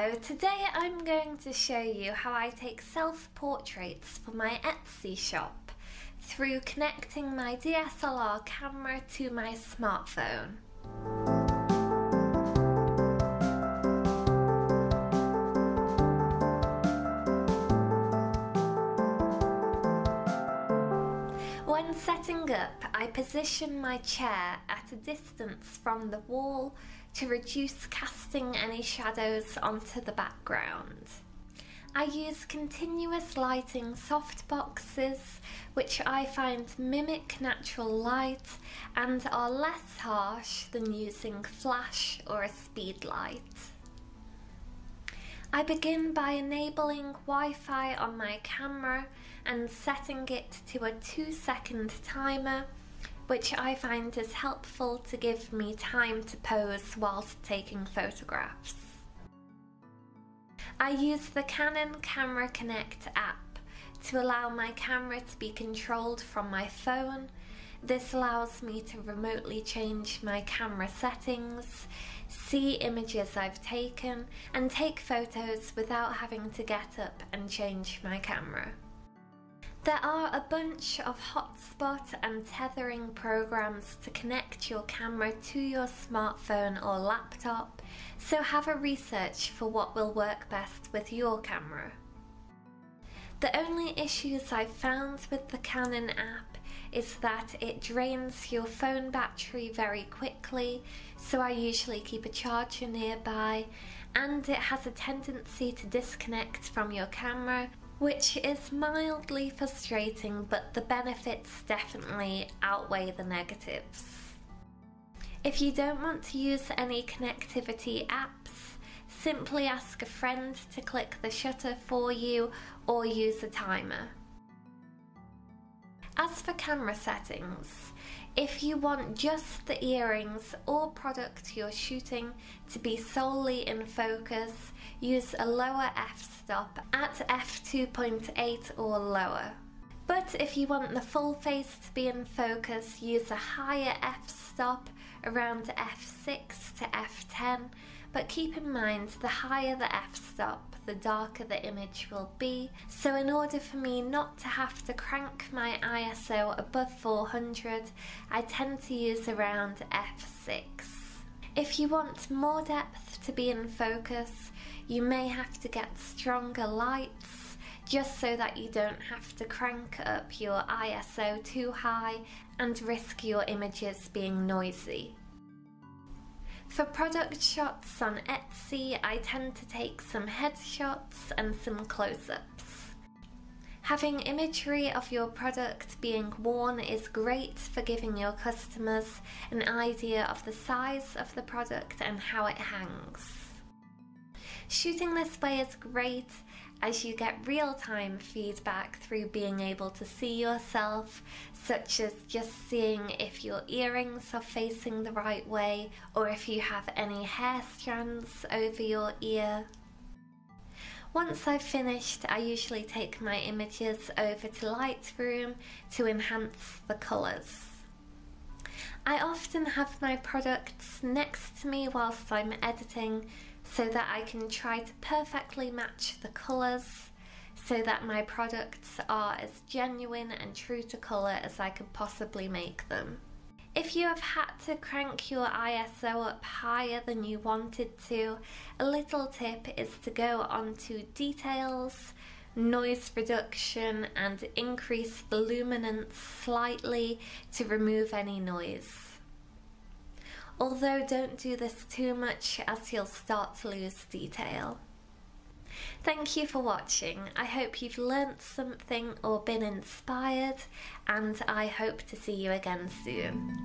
Hello, today I'm going to show you how I take self-portraits for my Etsy shop through connecting my DSLR camera to my smartphone. When setting up, I position my chair at a distance from the wall to reduce casting any shadows onto the background. I use continuous lighting softboxes, which I find mimic natural light and are less harsh than using flash or a speed light. I begin by enabling Wi-Fi on my camera and setting it to a 2-second timer, which I find is helpful to give me time to pose whilst taking photographs. I use the Canon Camera Connect app to allow my camera to be controlled from my phone. This allows me to remotely change my camera settings, see images I've taken, and take photos without having to get up and change my camera. There are a bunch of hotspot and tethering programs to connect your camera to your smartphone or laptop, so have a research for what will work best with your camera. The only issues I've found with the Canon app is that it drains your phone battery very quickly, so I usually keep a charger nearby, and it has a tendency to disconnect from your camera, which is mildly frustrating, but the benefits definitely outweigh the negatives. If you don't want to use any connectivity apps, simply ask a friend to click the shutter for you or use a timer. As for camera settings, if you want just the earrings or product you're shooting to be solely in focus, use a lower f-stop at f2.8 or lower. But if you want the full face to be in focus, use a higher f-stop around f6 to f10, but keep in mind the higher the f-stop, the darker the image will be, so in order for me not to have to crank my ISO above 400, I tend to use around f6. If you want more depth to be in focus, you may have to get stronger lights, just so that you don't have to crank up your ISO too high and risk your images being noisy. For product shots on Etsy, I tend to take some headshots and some close-ups. Having imagery of your product being worn is great for giving your customers an idea of the size of the product and how it hangs. Shooting this way is great as you get real-time feedback through being able to see yourself, such as just seeing if your earrings are facing the right way or if you have any hair strands over your ear. Once I've finished, I usually take my images over to Lightroom to enhance the colours. I often have my products next to me whilst I'm editing so that I can try to perfectly match the colours so that my products are as genuine and true to colour as I could possibly make them. If you have had to crank your ISO up higher than you wanted to, a little tip is to go onto details, noise reduction, and increase the luminance slightly to remove any noise. Although don't do this too much as you'll start to lose detail. Thank you for watching. I hope you've learnt something or been inspired, and I hope to see you again soon.